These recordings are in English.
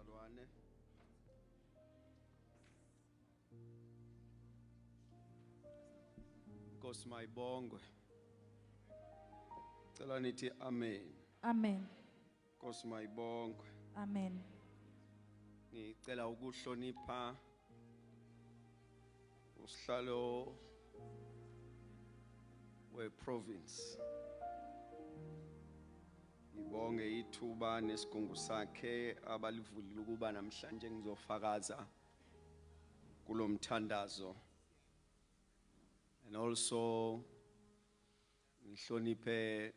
bazalwane. Nkosi mayibongwe. Cela nithi amen. Amen. Nkosi mayibongwe. Amen. Ngicela ukuhlonipha usihlalo we-province. Ngibonge ithuba nesigungu sakhe abalivulile ukuba namhlanje ngizofakaza kulomthandazo. And also ngihloniphe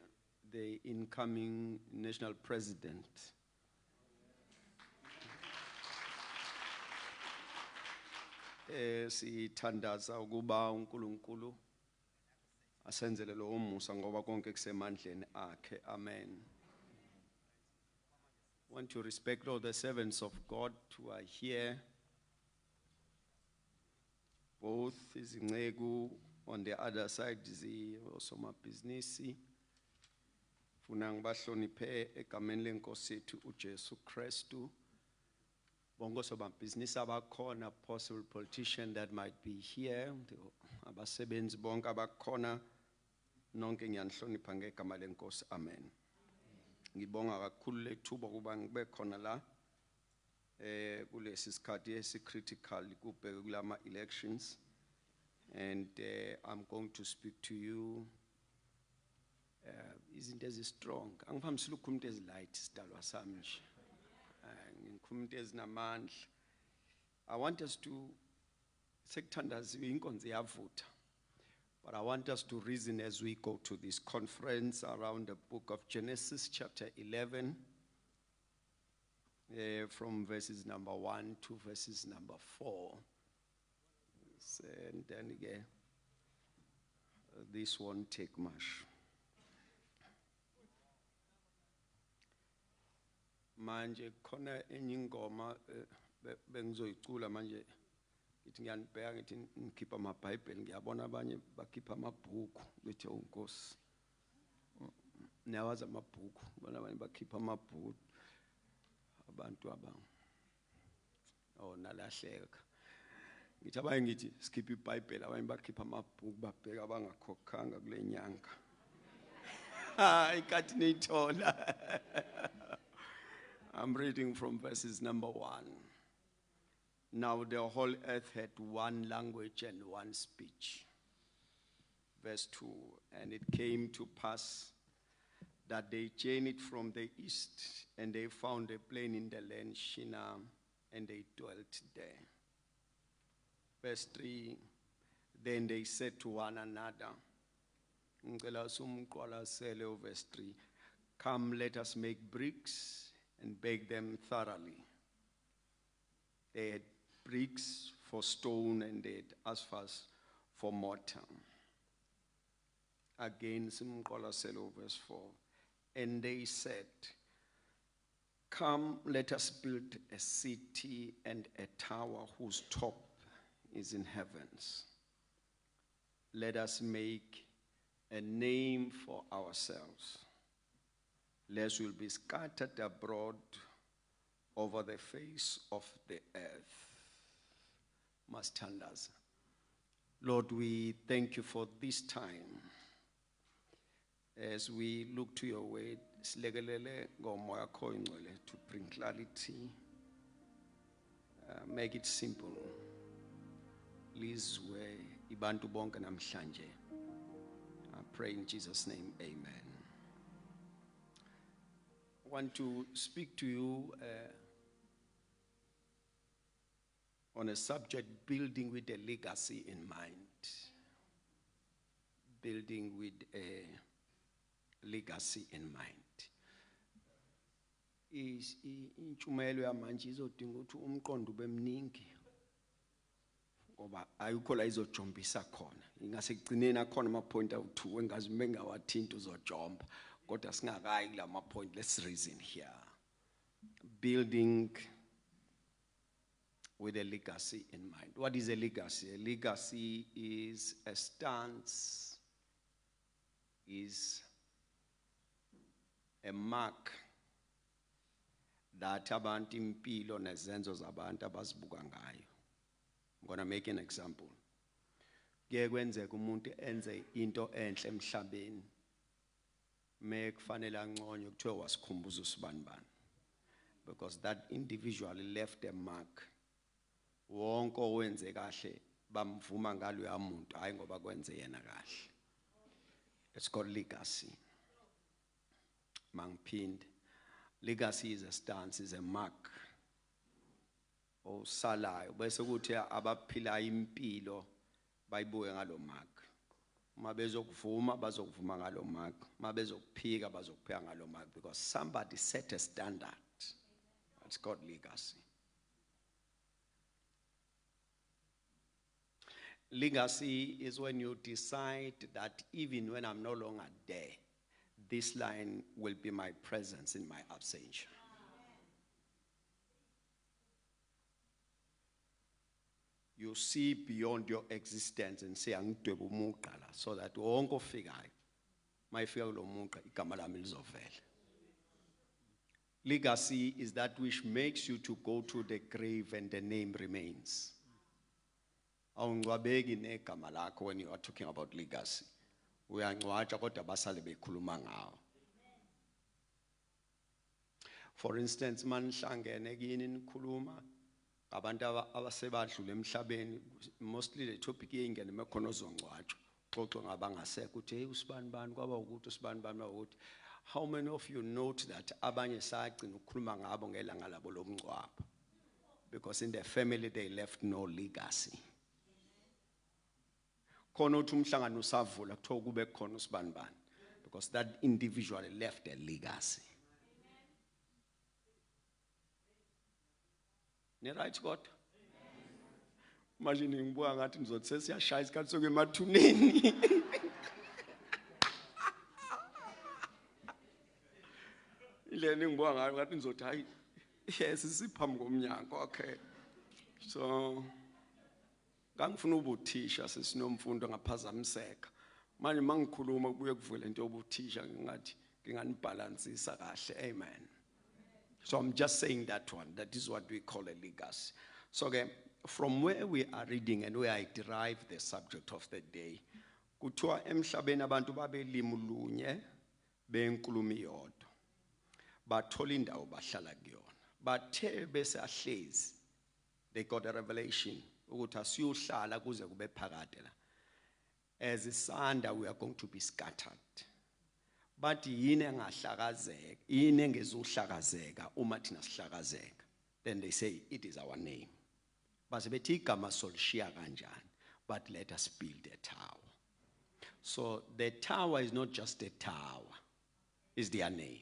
the incoming national president. Sithandaza ukuba uNkulunkulu asenzele lo umusa ngoba konke kusemandleni akhe. Amen. I want to respect all the servants of God who are here, both izinceku on the other side osomabhizinisi. Funa ngibahloniphe egameni lenkosi yethu uJesu Kristu. Bonke osomabhizinisi abakhona, possible politician that might be here, abasebenzi bonke abakhona, nonke ngiyanihlonipha ngegama lenkosi. Amen. Ngibonga kakhulu lethuba kuba ngibe khona la kulesi sikhathi esi-critical kubheke kulama elections, and I'm going to speak to you izinto ezi-strong. Angivamisile ukukhuluma into ezi-light sidalwa sami nje. Ngikhuluma into ezinamandla. I want us to sekuthandaziwe inkonzo iyavutha. But I want us to reason as we go to this conference around the book of Genesis chapter 11 from verses number 1 to verses number 4. And then again, this won't take much. Manje khona enye ingoma bengizoyicula manje. Ngithi ngiyanibheka ngithi ngikhipha amabhayibheli, ngiyabona abanye bakhipha amabhuku bethe uNkosi. Niyawazi amabhuku, bona abanye bakhipha amabhuku abantu nalahleka. Ngithi abanye ngithi sikhipha iBhayibheli, abanye bakhipha amabhuku babheka abangakhokhanga kule nyanga. Ikathi niyithola. I'm reading from verses number 1. Now the whole earth had one language and one speech. Verse 2, and it came to pass that they journeyed from the east, and they found a plain in the land Shinar, and they dwelt there. Verse 3, then they said to one another, verse 3, come, let us make bricks and bake them thoroughly. They had bricks for stone and they had asphalt for mortar. Again, verse 4. And they said, come, let us build a city and a tower whose top is in heavens. Let us make a name for ourselves, lest we'll be scattered abroad over the face of the earth. Mastanders. Lord, we thank you for this time. As we look to your word, to bring clarity, make it simple. Please, ibantu bonke namhlanje. I pray in Jesus' name, amen. I want to speak to you on a subject, building with a legacy in mind. Building with a legacy in mind. Intshumayelo yamanje izodinga ukuthi umqondo ube mningi ngoba ayikho la izojombisa khona. Ingase kugcineni akhona ama point awu2 engazi mengawathinta uzojomba kodwa singakayi kula ma point. Let's reason here. Building with a legacy in mind. What is a legacy? A legacy is a stance, is a mark that abantu impilo nezenzo zabantu abazibuka ngayo. I'm going to make an example. Kuye kwenzeka umuntu enze into enhle emhlabeni mekufanele anconywe kuthiwe wasikhumbuza usibanibani, because that individual left a mark. Wonke owenze kahle bamvuma ngalo muntu hayi ngoba kwenze yena kahle. It's called legacy. Mangphinde. Legacy is a stance, is a mark. Osalayo bese kuthi abaphila impilo bayibuke ngalo mark. Uma bezokuvuma bazokuvuma ngalo mark. Uma bezokuphika bazokuphika ngalo mark, because somebody set a standard. That's called legacy. Legacy is when you decide that even when I'm no longer there, this line will be my presence in my absentia. You see beyond your existence and say, so that won't go figure. My fear legacy is that which makes you to go to the grave and the name remains. When you are talking about legacy, we are for instance, man shangene gini kuluma abantu abasebadlule emhlabeni, mostly the topic yengene mekhono zongcwatsho xoxo ngabangasekho uthi hey usibanibani kwaba ukuthi usibanibani ukuthi. How many of you note that abanye sagcina ukukhuluma ngabo ngelanga labo lomngcwabo, because in their family they left no legacy. Khona uthi umhlangano usavula kuthiwa kube khona usibanibani, because that individual left a legacy. Right, God? Imagine ngibuka ngathi nizothi sesiyashaya isikhathi soke emathuneni. Ile ngibuka ngayo ngathi nizothi hayi yes siphambi komnyango. Okay. So ngangifuna ubuthisha sesinomfundo ngaphazamiseka. Manje mangikhuluma kubuye kuvule into yobuthisha ngathi nginganibalansisa kahle. Amen. So I'm just saying that one. That is what we call a legacy. So okay, from where we are reading and where I derive the subject of the day, kuthiwa emhlabeni abantu babelima ulunye benkulumo iyodwa. Bathola indawo bahlala kuyona. Bathe bese ahlezi, they got a revelation ukuthi asiyohlala kuze kube phakade la. As isanda we are going to be scattered. But yini engahlakazeka, yini engezuhlakazeka uma thina sihlakazeka. Then they say it is our name. Base bethi igama solishiya kanjani, but let us build a tower. So the tower is not just a tower, it's their name.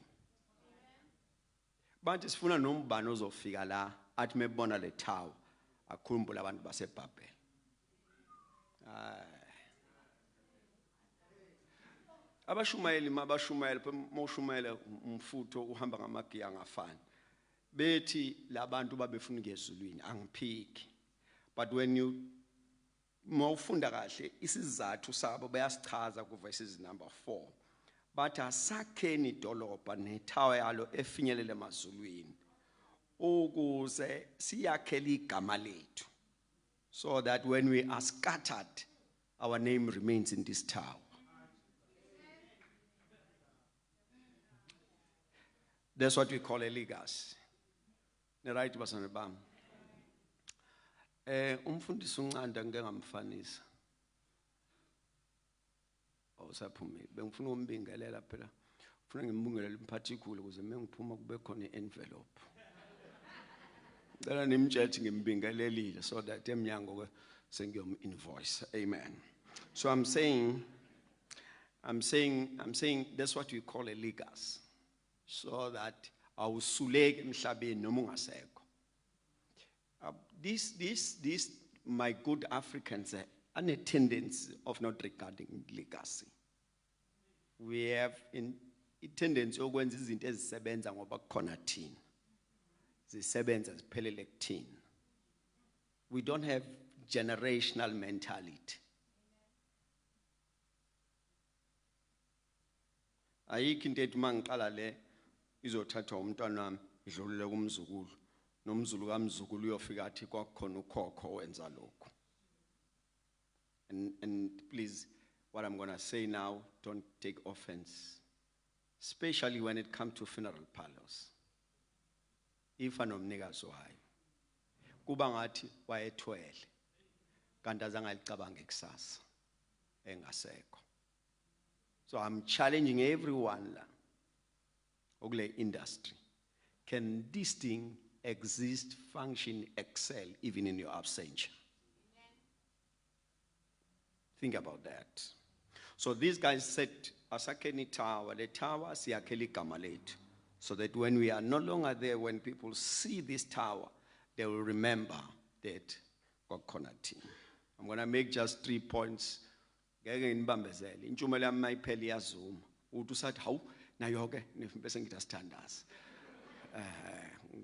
But sifuna nombani ozofika la athi mebona le tower akhumbula abantu baseBhabheli. Abashumayeli mabashumayela moshumayela umfutho uhamba ngamagiya ngafani. Bethi labantu babefuna ngezulwini angiphiki. But when you mawufunda kahle isizathu sabo bayasichaza ku verses number 4. Bathi asakheni idolobha nethawa yalo efinyelele emazulwini ukuze siyakhele igama lethu, so that when we are scattered our name remains in this tower. That's what we call a legacy. Right basana bam. Umfundisi uNcanda ngeke ngamfanisa. Awusaphumile. Bengifuna umbingelela phela. Ufuna ngimbingelele imphathikule ukuze mengiphuma kube khona envelope. Ngicela nimtshele ngimbingelelile so that emnyango sengiyom invoice. Amen. So I'm saying that's what we call a legacy. So that awusuleke emhlabeni noma ungasekho. This my good Africans are a tendency of not regarding legacy. We have a tendency okwenza izinto ezisebenza ngoba kukhona thina. Zisebenza ziphelele kuthina. We don't have generational mentality. Ayikho into ethi mangiqala le izothathwa umntwana wami idlulile kumzukulu nomzulu kamzukulu uyofika athi kwakhona ukhokho wenza lokho. And please, what I'm going to say now, don't take offense, especially when it comes to funeral parlors. If anomnikazi wayo kuba ngathi wayethwele kanti azange alicabanga ikusasa engasekho. So I'm challenging everyone la okule industry. Can this thing exist, function, excel even in your absence? Think about that. So these guys said, Asakeni Tower, the tower siyakhele igama lethu, so that when we are no longer there, when people see this tower, they will remember that kwakhona thina. I'm going to make just 3 points. Ngeke nibambezele. Intshumayelo yami mayiphela iyazuma. Uthi usathi hawu nayo ke bese ngithi asithandaze.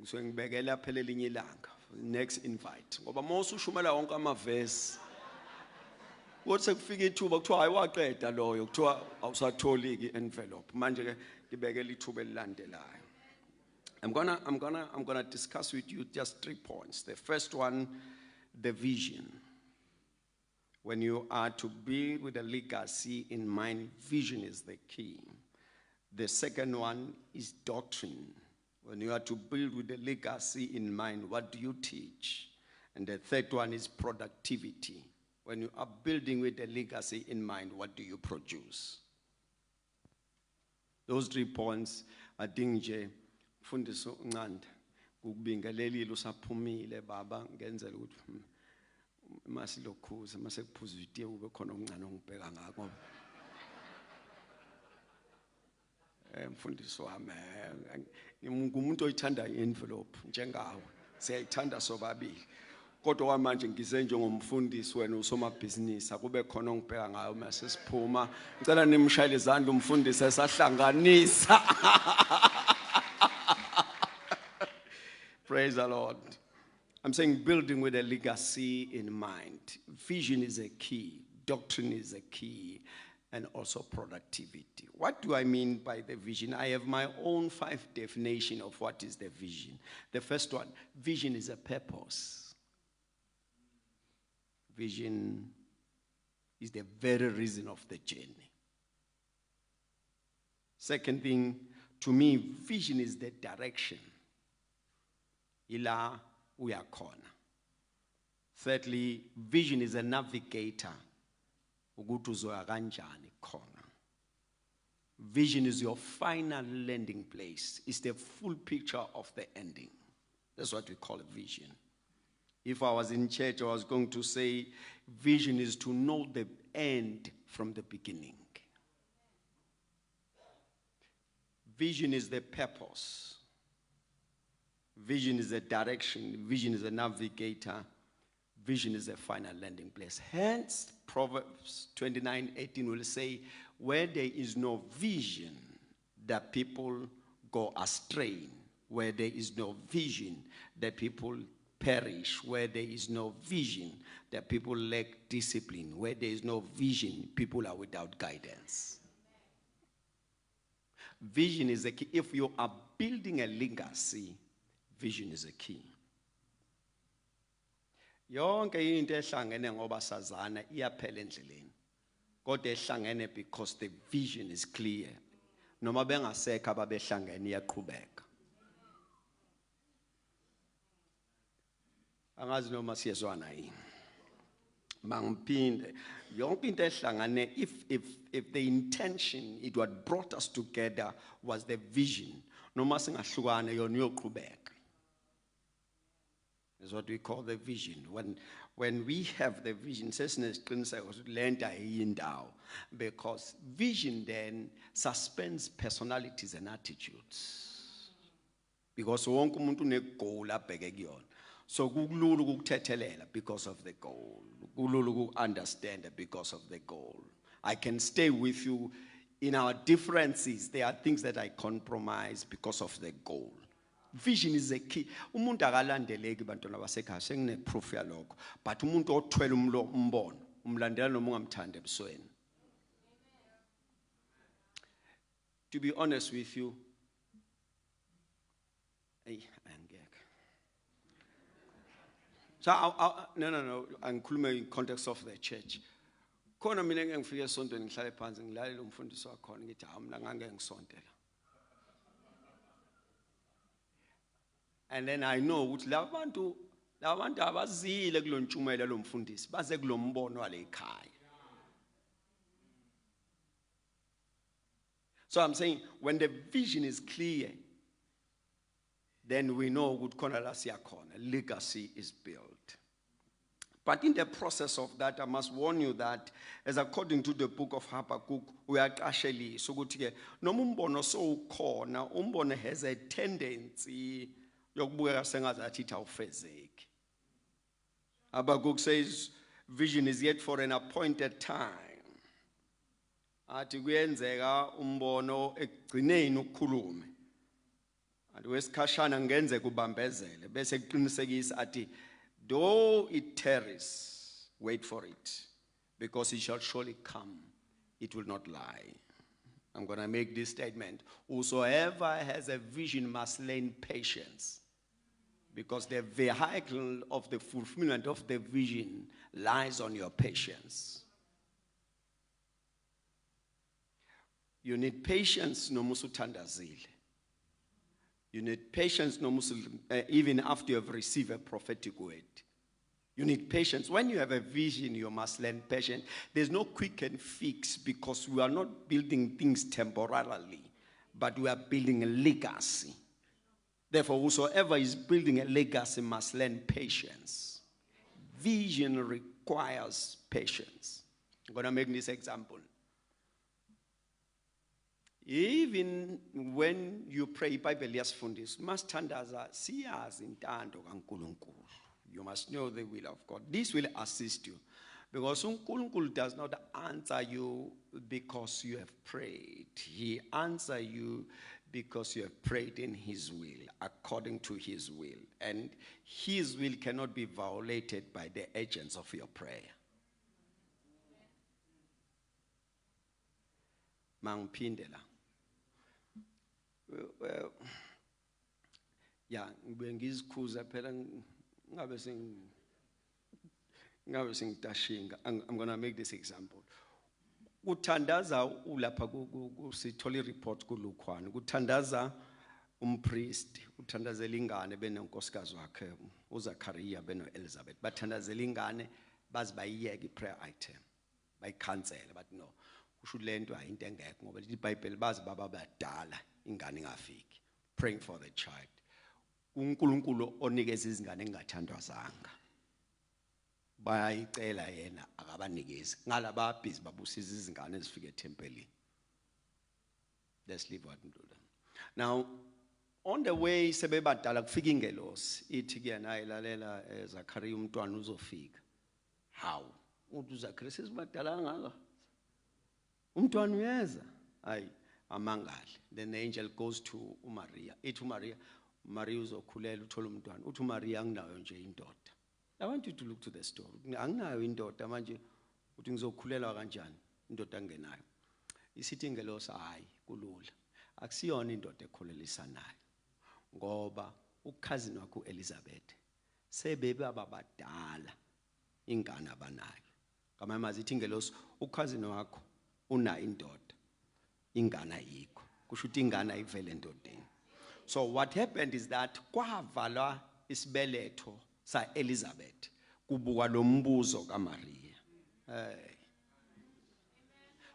So ngibekela phela elinye ilanga. Next invite. Ngoba mose ushumela wonke amavesi. Kodwa sekufika ithuba kuthiwa hayi waqeda loyo kuthiwa awusatholi i-envelope. Manje ke ngibekela ithuba elilandelayo. I'm gonna discuss with you just 3 points. The first one, the vision. When you are to build with a legacy in mind, vision is the key. The second one is doctrine. When you are to build with a legacy in mind, what do you teach? And the third one is productivity. When you are building with a legacy in mind, what do you produce? Those 3 points, I think nje mfundiso uncanda ukubingelelile usaphumile baba ngenzela ukuthi masilokhuza masekuphuza itiye ube khona okuncane ongibheka ngakho. Mfundiso wami ngumuntu oyithanda i-envelope njengawe, siyayithanda sobabili. Kodwa kwamanje ngize njengomfundisi wena usomabhizinisi akube khona ongibheka ngayo mase siphuma. Ngicela nimshayele izandla umfundisi esahlanganisa. Praise the Lord. I'm saying building with a legacy in mind. Vision is a key. Doctrine is a key. And also productivity. What do I mean by the vision? I have my own 5 definition of what is the vision. The first one, vision is a purpose. Vision is the very reason of the journey. Second thing, to me, vision is the direction. Ila uyakhona. Thirdly, vision is a navigator. Ukuthi uzoya kanjani khona. Vision is your final landing place. It's the full picture of the ending. That's what we call a vision. If I was in church, I was going to say, vision is to know the end from the beginning. Vision is the purpose. Vision is a direction. Vision is a navigator. Vision is a final landing place. Hence, Proverbs 29:18 will say, where there is no vision, the people go astray. Where there is no vision, the people perish. Where there is no vision, the people lack discipline. Where there is no vision, people are without guidance. Vision is a key. If you are building a legacy, vision is a key. Yonke into ehlangene ngoba sazana iyaphela endleleni. Kodwa ehlangene because the vision is clear. Noma bengasekho ababehlangene iyaqhubeka. Angazi noma siyezwana yini. Mangiphinde yonke into ehlangane if the intention it what brought us together was the vision. Noma singahlukane yona iyoqhubeka. Is what we call the vision. When we have the vision, because vision then suspends personalities and attitudes. Because wonke umuntu unegoal abheke kuyona. So kulula ukuthethelela because of the goal. Kulula understand because of the goal. I can stay with you in our differences. There are things that I compromise because of the goal. Vision is a key. Umuntu akalandeleki bantwana basekhaya sengine proof yalokho. But umuntu othwele umbono umlandela noma ungamthanda ebusweni. To be honest with you, So, no, angikhuluma in context of the church. Khona mina ngengifike esontweni ngihlale phansi ngilalela umfundisi wakhona ngithi hayi mina ngangeke ngisontela. And then I know ukuthi labantu abazile kulontshumayelo lomfundisi baze kulombono wale ekhaya. So I'm saying when the vision is clear, then we know ukuthi khona la siyakhona, legacy is built. But in the process of that, I must warn you that, as according to the book of Habakkuk, we are actually so good to get no umbono so corner, umbono has a tendency yokubukeka sengazathi awufezeki. Habakkuk says vision is yet for an appointed time. Athi kuyenzeka umbono ekugcineni ukukhulume. And wesikhashana ngenze kubambezele bese kuqinisekisa athi though it tarries, wait for it, because it shall surely come, it will not lie. I'm going to make this statement. Whosoever has a vision must learn patience, because the vehicle of the fulfillment of the vision lies on your patience. You need patience no musuthandazile. You need patience even after you have received a prophetic word. You need patience. When you have a vision, you must learn patience. There's no quick and fix, because we are not building things temporarily, but we are building a legacy. Therefore, whosoever is building a legacy must learn patience. Vision requires patience. I'm going to make this example. Even when you pray, Bible yasifundisa, masithandaza siyazi intando kaNkulunkulu. You must know the will of God. This will assist you, because uNkulunkulu does not answer you because you have prayed. He answers you because you have prayed in His will, according to His will. And His will cannot be violated by the agents of your prayer. Mangipindela. Well, yeah, ngizikhuza phela ngabe singidashinga. I'm going to make this example. Kuthandaza ulapha sithola report kuLukhwana. Kuthandaza umpriest, uthandazela ingane benonkosikazi wakhe uZachariah benoElizabeth. Bathandazela ingane bazi bayiyeke iprayer item. Bayikhansela but no. Kusho lento ayinto engekho ngoba iBhayibheli bazi baba badala ingane ingafiki. Praying for the child. uNkulunkulu onikeza izingane engathandwazanga. Bayayicela yena akabanikezi. Ngalaba busy babusiza izingane ezifika eThempelini. Let's leave what we do. Now, on the way sebebadala kufika ingelosi ithi kuyena ayilalela Zachariah umntwana uzofika. How? Uthi uZachariah sesibadala ngaka. Umntwana uyeza. Hayi amangale. Then the angel goes to uMaria. Ithi uMaria, Maria uzokhulela uthola umntwana. Uthi uMaria anginayo nje indoda. I want you to look to the story. Anginayo indoda manje uthi ngizokhulelwa kanjani indoda angenayo. Isithi ingelosi hayi kulula. Akusiyona indoda ekholelisanayo. Ngoba ukhazini wakho Elizabeth sebebe ababadala ingane abanayo. Ngamanye ithi ingelosi ukhazini wakho unayo indoda ingane ayikho. Kusho ukuthi ingane ayivele endodeni. So what happened is that kwavalwa isibeletho sa Elizabeth kubuka lo mbuzo kaMaria.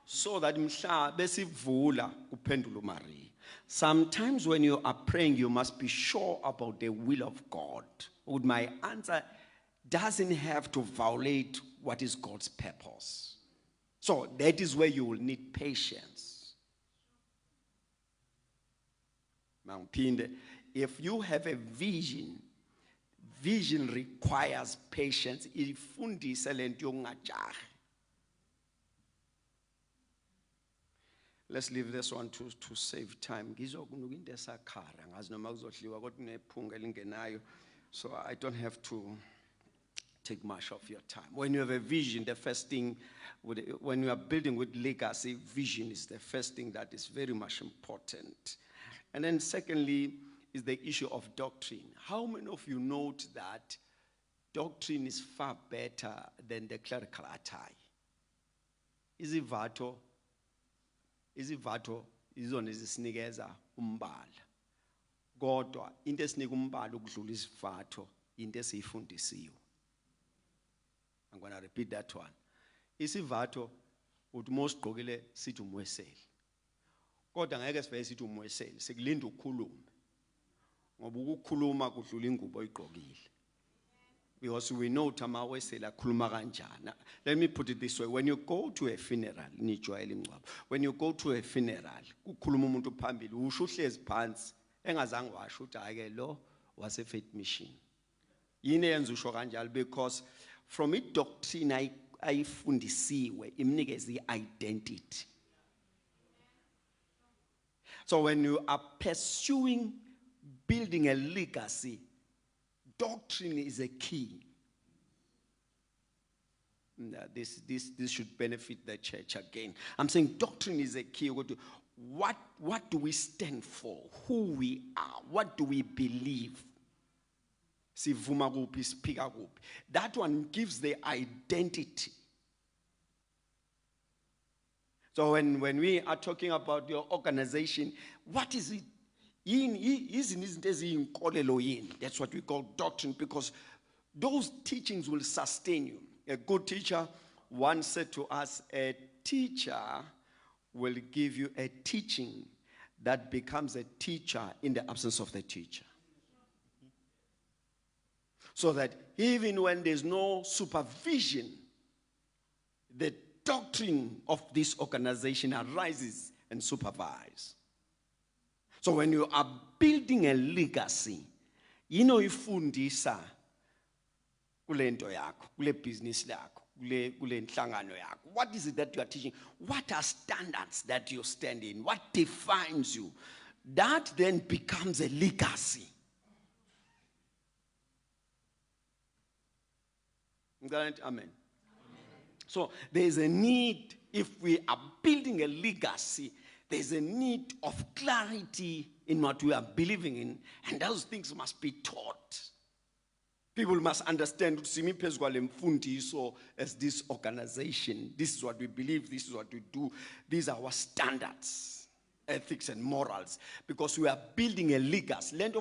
So that mhla besivula kuphendula uMaria. Sometimes when you are praying, you must be sure about the will of God. My answer doesn't have to violate what is God's purpose. So that is where you will need patience. If you have a vision, vision requires patience. Let's leave this one to save time. So I don't have to take much of your time. When you have a vision, the first thing, when you are building with legacy, vision is the first thing that is very much important. And then secondly, is the issue of doctrine. How many of you note that doctrine is far better than the clerical attire? Izivatho izona ezisinikeza umbala. Kodwa into esinika umbala ukudlula izivatho into esiyifundisiwe. I'm going to repeat that one. Isivatho uthi mosigqokile sithi umweseli. Kodwa ngeke sivele sithi umweseli, sikulinda ukukhuluma. Ngoba ukukhuluma kudlula ingubo oyigqokile. Because we know tamawesela khuluma kanjani. Let me put it this way. When you go to a funeral, when you go to a funeral, kukhuluma umuntu phambili, usho uhlezi phansi, engazange washo ukuthi ake lo was a faith mission. Yini yenza usho kanjalo? Because from it doctrine ayifundisiwe imnikeza i-identity. So when you are pursuing building a legacy, doctrine is a key. This should benefit the church again. I'm saying doctrine is a key. What do we stand for? Who we are? What do we believe? That one gives the identity. So when we are talking about your organization, what is it? That's what we call doctrine, because those teachings will sustain you. A good teacher once said to us, a teacher will give you a teaching that becomes a teacher in the absence of the teacher. So that even when there's no supervision, the doctrine of this organization arises and supervises. So when you are building a legacy, ifundisa kule nto yakho, kule business lakho, kule nhlangano yakho. What is it that you are teaching? What are standards that you stand in? What defines you? That then becomes a legacy. Amen. So there's a need, if we are building a legacy, there's a need of clarity in what we are believing in, and those things must be taught. People must understand, so as this organization, this is what we believe, this is what we do, these are our standards, ethics and morals, because we are building a legacy. And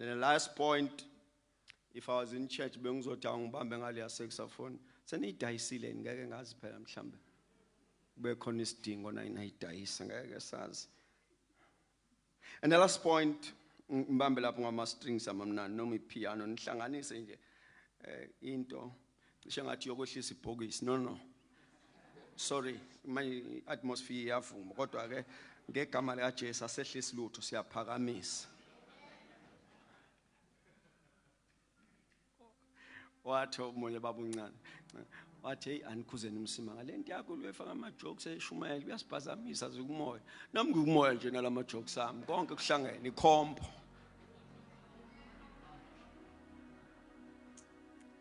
then the last point, if I was in church, saxophone, and the last point, strings piano, no. Sorry, my atmosphere What omunye babuncane wathi hey anikhuzeni umsimanga lento yakho lwefaka ama jokes eshumayela uyasiphazamisa zikumoya nami ngikumoya nje nalama jokes ami konke kuhlangene ikhompo.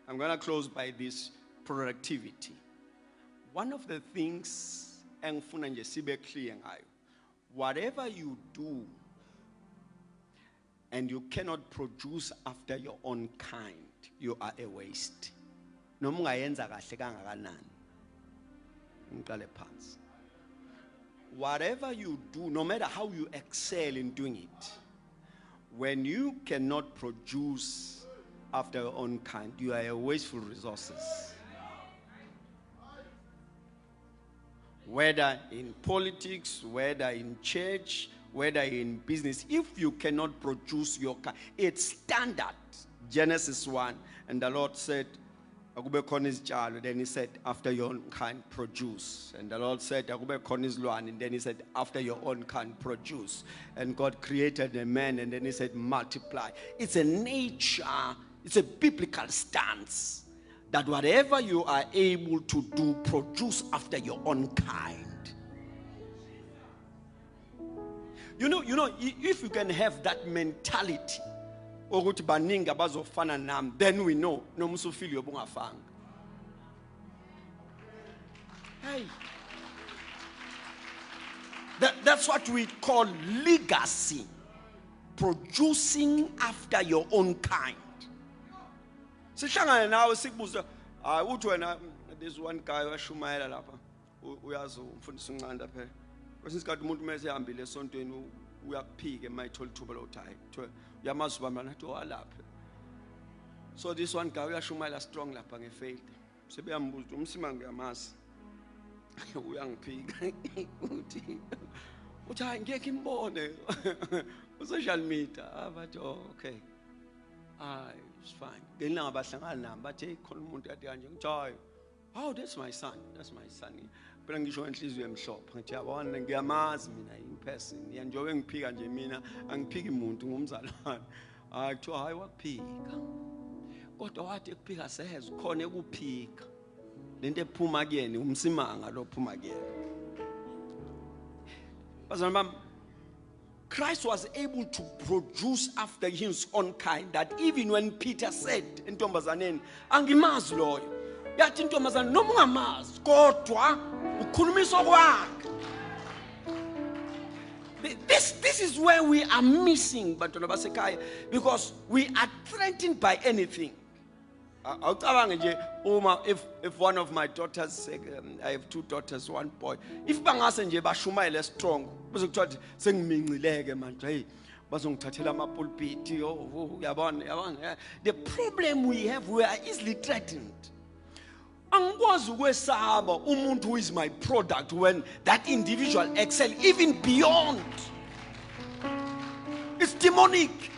I'm going to close by this productivity. One of the things engifuna nje sibe clear ngayo, whatever you do and you cannot produce after your own kind, you are a waste. Noma ungayenza kahle kangakanani. Ngiqale phansi. Whatever you do, no matter how you excel in doing it, when you cannot produce after your own kind, you are a wasteful resources. Whether in politics, whether in church, whether in business, if you cannot produce your kind, it's standard. Genesis 1, and the Lord said, then he said, after your own kind, produce. And the Lord said, and then he said, after your own kind, produce. And God created a man, and then he said, multiply. It's a nature, it's a biblical stance that whatever you are able to do, produce after your own kind. You know, if you can have that mentality, then we know no musufili obungafanga. Hey, That's what we call legacy. Producing after your own kind. Sihlangana nawe sikubuza, uthi wena there's one guy washumayela lapha. Uyazi umfundisi uNcanda phela. Kwesinye isikhathi umuntu mase ehambile esontweni uyakuphika emayithola ithuba lokuthi hayi uyamazi ubani nathi owalapha. So this one guy uyashumayela strong lapha ngefaith. Sebeyambuza umsima ngiyamazi. Uyangiphika uthi hayi ngeke imbone social media but okay it's fine ngelanga bahlangana nami bathi khona umuntu kade kanje ngithi hayi that's my son phela ngisho enhliziyo emhlophe ngithi yabona ngiyamazi mina in person njengoba ngiphika nje mina angiphiki umuntu ngumzalwane kuthiwa hayi wakuphika kodwa wathi ekuphika seheza khona ekuphika lento ephuma kuyena umsimanga lo phuma kuyena. Bazalwane bami, Christ was able to produce after his own kind, that even when Peter said entombazaneni angimazi loyo yathi intombazane noma ungamazi kodwa ukhulumisa kwakhe. This is where we are missing bantwana basekhaya, because we are threatened by anything. If one of my daughters, I have 2 daughters, 1 boy, if bangase nje bashumayele strong bese kuthiwa sengimincileke manje hey bazongithathela amapulpit yabona. The problem we have, we are easily threatened. Angikwazi ukwesaba umuntu who is my product when that individual excel even beyond. It's demonic.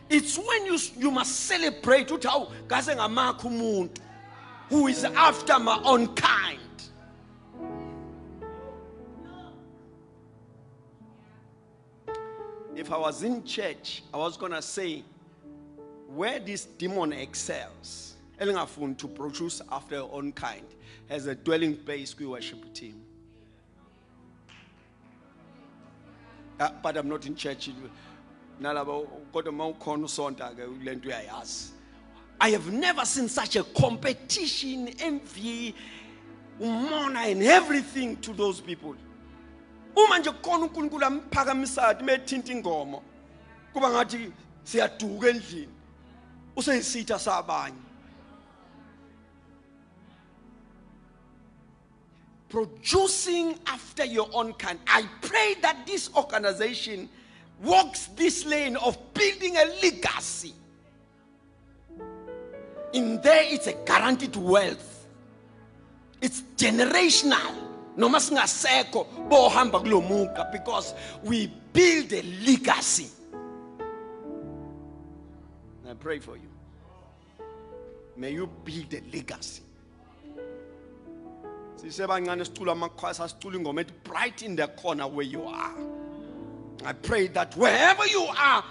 It's when you must celebrate uthi hawu ngase ngamakho umuntu who is after my own kind. If I was in church, I was going to say where this demon excels, elingafuni to produce after your own kind, has a dwelling place kwi worship team. But I'm not in church. I have never seen such a competition, envy, honor, and everything to those people. Umanje khona uNkulunkulu amphakamisayo methinta ingomo kuba ngathi siyaduka endlini useyisitha sabanye. Producing after your own kind. I pray that this organization walks this lane of building a legacy. In there, it's a guaranteed wealth. It's generational. No masingaseko bohamba kulomuka, because we build a legacy. I pray for you. May you build a legacy. Bright in the corner where you are. I pray that wherever you are,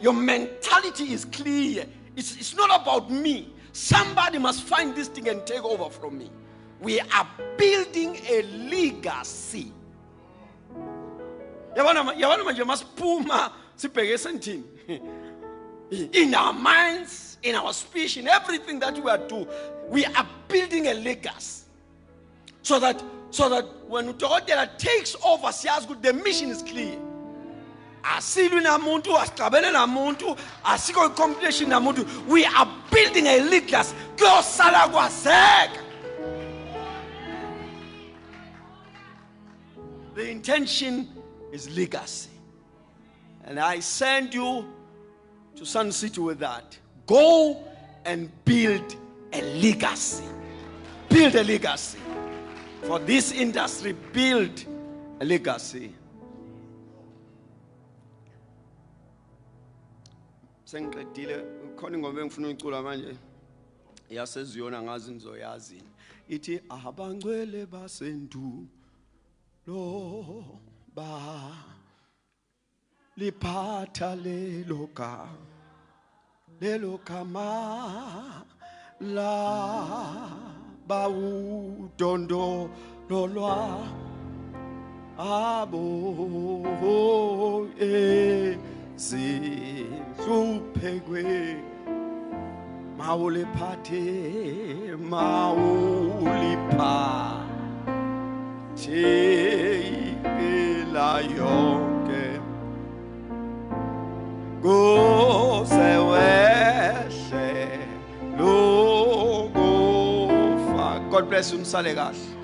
your mentality is clear. It's not about me. Somebody must find this thing and take over from me. We are building a legacy. In our minds, in our speech, in everything that we are doing, we are building a legacy. So that when Utodela takes over, the mission is clear. We are building a legacy. The intention is legacy. And I send you to Sun City with that. Go and build a legacy. Build a legacy. For this industry, build a legacy. Sengiqedile khona ingoma engifuna uyicula manje yaseziyona ngazi nizoyazi ithi abangcwele basendulo ba liphatha lelo gama la bawudondo lolwa abo zihluphekwe mawuliphathe ila yonke kusewehle lokufa. God bless you, msale kahle.